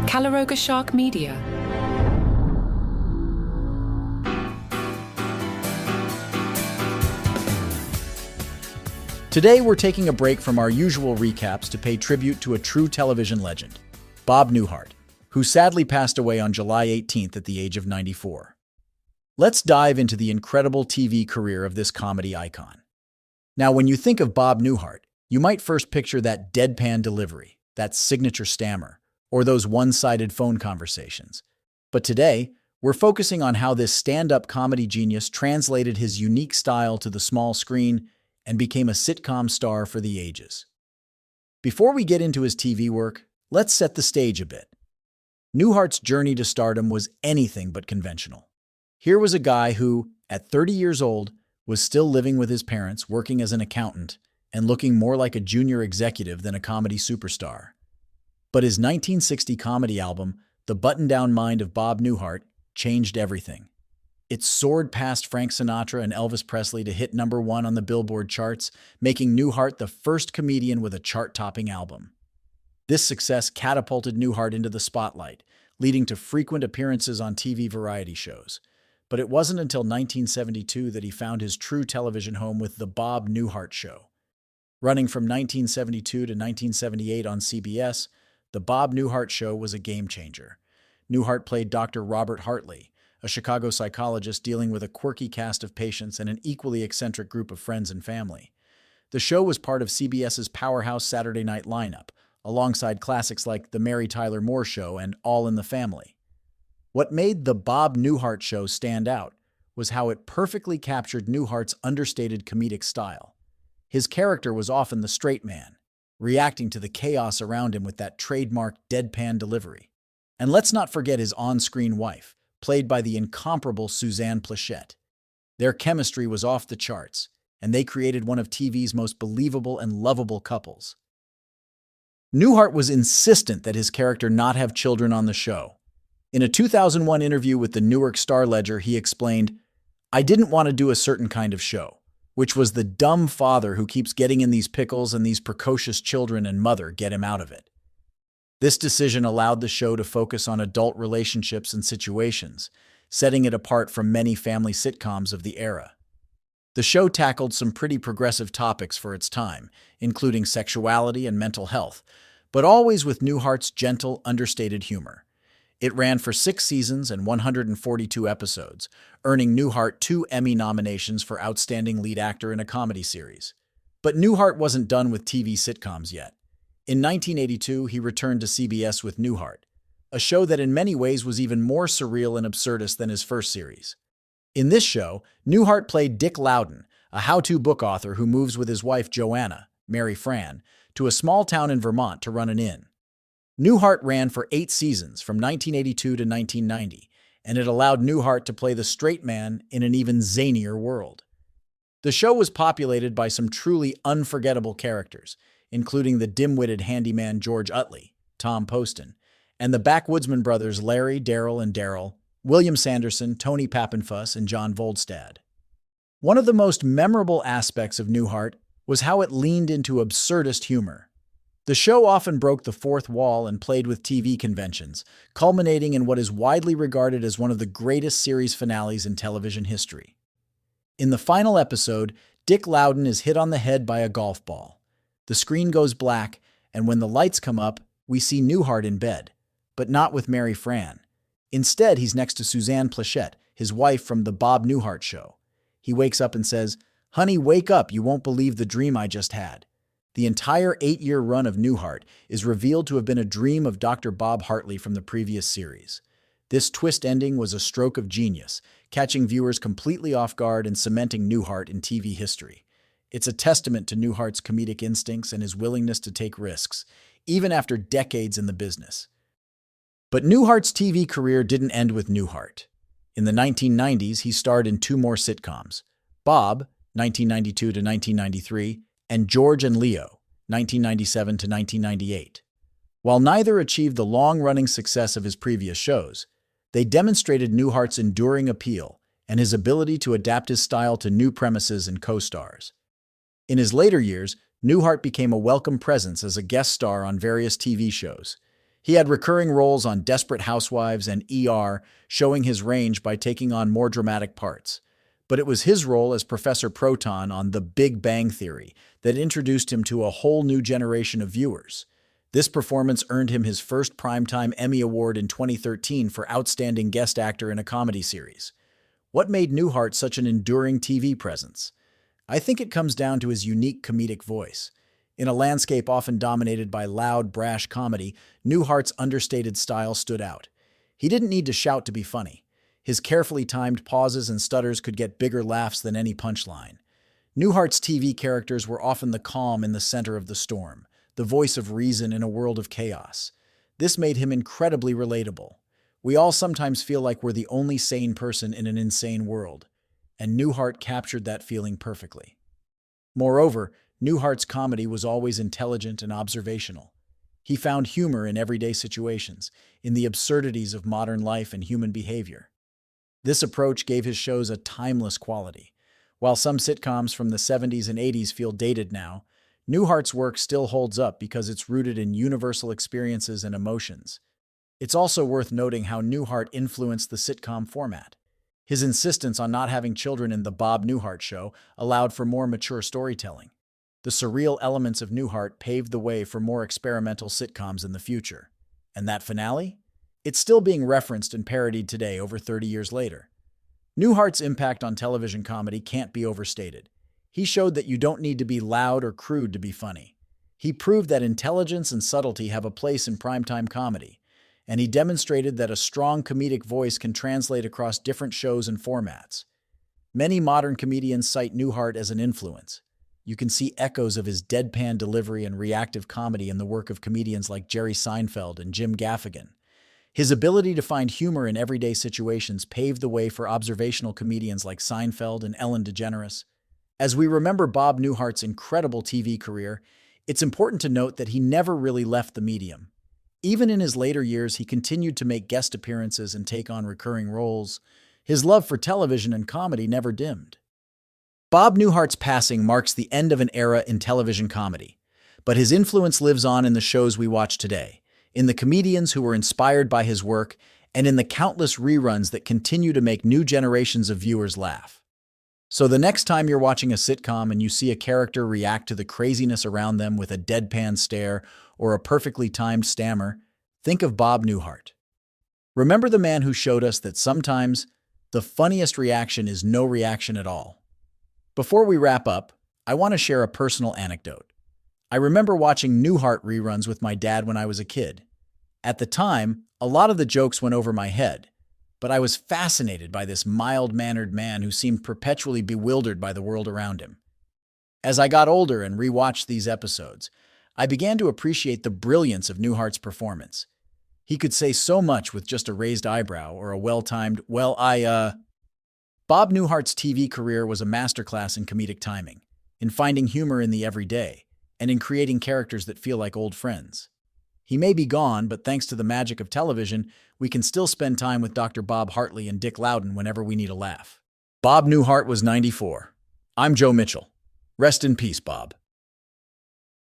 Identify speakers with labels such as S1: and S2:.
S1: Calaroga Shark Media.
S2: Today, we're taking a break from our usual recaps to pay tribute to a true television legend, Bob Newhart, who sadly passed away on July 18th at the age of 94. Let's dive into the incredible TV career of this comedy icon. Now, when you think of Bob Newhart, you might first picture that deadpan delivery, that signature stammer, or those one-sided phone conversations. But today, we're focusing on how this stand-up comedy genius translated his unique style to the small screen and became a sitcom star for the ages. Before we get into his TV work, let's set the stage a bit. Newhart's journey to stardom was anything but conventional. Here was a guy who, at 30 years old, was still living with his parents, working as an accountant, and looking more like a junior executive than a comedy superstar. But his 1960 comedy album, The Button-Down Mind of Bob Newhart, changed everything. It soared past Frank Sinatra and Elvis Presley to hit #1 on the Billboard charts, making Newhart the first comedian with a chart-topping album. This success catapulted Newhart into the spotlight, leading to frequent appearances on TV variety shows. But it wasn't until 1972 that he found his true television home with The Bob Newhart Show. Running from 1972 to 1978 on CBS, The Bob Newhart Show was a game-changer. Newhart played Dr. Robert Hartley, a Chicago psychologist dealing with a quirky cast of patients and an equally eccentric group of friends and family. The show was part of CBS's powerhouse Saturday night lineup, alongside classics like The Mary Tyler Moore Show and All in the Family. What made The Bob Newhart Show stand out was how it perfectly captured Newhart's understated comedic style. His character was often the straight man, reacting to the chaos around him with that trademark deadpan delivery. And let's not forget his on-screen wife, played by the incomparable Suzanne Pleshette. Their chemistry was off the charts, and they created one of TV's most believable and lovable couples. Newhart was insistent that his character not have children on the show. In a 2001 interview with the Newark Star-Ledger, he explained, "I didn't want to do a certain kind of show, which was the dumb father who keeps getting in these pickles and these precocious children and mother get him out of it." This decision allowed the show to focus on adult relationships and situations, setting it apart from many family sitcoms of the era. The show tackled some pretty progressive topics for its time, including sexuality and mental health, but always with Newhart's gentle, understated humor. It ran for 6 seasons and 142 episodes, earning Newhart 2 Emmy nominations for Outstanding Lead Actor in a Comedy Series. But Newhart wasn't done with TV sitcoms yet. In 1982, he returned to CBS with Newhart, a show that in many ways was even more surreal and absurdist than his first series. In this show, Newhart played Dick Loudon, a how-to book author who moves with his wife Joanna, Mary Fran, to a small town in Vermont to run an inn. Newhart ran for 8 seasons, from 1982 to 1990, and it allowed Newhart to play the straight man in an even zanier world. The show was populated by some truly unforgettable characters, including the dim-witted handyman George Utley, Tom Poston, and the backwoodsman brothers Larry, Daryl, and Daryl, William Sanderson, Tony Pappenfuss, and John Voldstad. One of the most memorable aspects of Newhart was how it leaned into absurdist humor. The show often broke the fourth wall and played with TV conventions, culminating in what is widely regarded as one of the greatest series finales in television history. In the final episode, Dick Loudon is hit on the head by a golf ball. The screen goes black, and when the lights come up, we see Newhart in bed, but not with Mary Fran. Instead, he's next to Suzanne Pleshette, his wife from The Bob Newhart Show. He wakes up and says, "Honey, wake up, you won't believe the dream I just had." The entire 8-year run of Newhart is revealed to have been a dream of Dr. Bob Hartley from the previous series. This twist ending was a stroke of genius, catching viewers completely off guard and cementing Newhart in TV history. It's a testament to Newhart's comedic instincts and his willingness to take risks, even after decades in the business. But Newhart's TV career didn't end with Newhart. In the 1990s, he starred in 2 more sitcoms, Bob, 1992 to 1993, and George and Leo, 1997 to 1998. While neither achieved the long-running success of his previous shows, they demonstrated Newhart's enduring appeal and his ability to adapt his style to new premises and co-stars. In his later years, Newhart became a welcome presence as a guest star on various TV shows. He had recurring roles on Desperate Housewives and ER, showing his range by taking on more dramatic parts. But it was his role as Professor Proton on The Big Bang Theory that introduced him to a whole new generation of viewers. This performance earned him his first Primetime Emmy Award in 2013 for Outstanding Guest Actor in a Comedy Series. What made Newhart such an enduring TV presence? I think it comes down to his unique comedic voice. In a landscape often dominated by loud, brash comedy, Newhart's understated style stood out. He didn't need to shout to be funny. His carefully timed pauses and stutters could get bigger laughs than any punchline. Newhart's TV characters were often the calm in the center of the storm, the voice of reason in a world of chaos. This made him incredibly relatable. We all sometimes feel like we're the only sane person in an insane world, and Newhart captured that feeling perfectly. Moreover, Newhart's comedy was always intelligent and observational. He found humor in everyday situations, in the absurdities of modern life and human behavior. This approach gave his shows a timeless quality. While some sitcoms from the 70s and 80s feel dated now, Newhart's work still holds up because it's rooted in universal experiences and emotions. It's also worth noting how Newhart influenced the sitcom format. His insistence on not having children in The Bob Newhart Show allowed for more mature storytelling. The surreal elements of Newhart paved the way for more experimental sitcoms in the future. And that finale? It's still being referenced and parodied today over 30 years later. Newhart's impact on television comedy can't be overstated. He showed that you don't need to be loud or crude to be funny. He proved that intelligence and subtlety have a place in primetime comedy, and he demonstrated that a strong comedic voice can translate across different shows and formats. Many modern comedians cite Newhart as an influence. You can see echoes of his deadpan delivery and reactive comedy in the work of comedians like Jerry Seinfeld and Jim Gaffigan. His ability to find humor in everyday situations paved the way for observational comedians like Seinfeld and Ellen DeGeneres. As we remember Bob Newhart's incredible TV career, it's important to note that he never really left the medium. Even in his later years, he continued to make guest appearances and take on recurring roles. His love for television and comedy never dimmed. Bob Newhart's passing marks the end of an era in television comedy, but his influence lives on in the shows we watch today, in the comedians who were inspired by his work, and in the countless reruns that continue to make new generations of viewers laugh. So the next time you're watching a sitcom and you see a character react to the craziness around them with a deadpan stare or a perfectly timed stammer, think of Bob Newhart. Remember the man who showed us that sometimes the funniest reaction is no reaction at all. Before we wrap up, I want to share a personal anecdote. I remember watching Newhart reruns with my dad when I was a kid. At the time, a lot of the jokes went over my head, but I was fascinated by this mild-mannered man who seemed perpetually bewildered by the world around him. As I got older and rewatched these episodes, I began to appreciate the brilliance of Newhart's performance. He could say so much with just a raised eyebrow or a well-timed, Bob Newhart's TV career was a masterclass in comedic timing, in finding humor in the everyday, and in creating characters that feel like old friends. He may be gone, but thanks to the magic of television, we can still spend time with Dr. Bob Hartley and Dick Loudon whenever we need a laugh. Bob Newhart was 94. I'm Joe Mitchell. Rest in peace, Bob.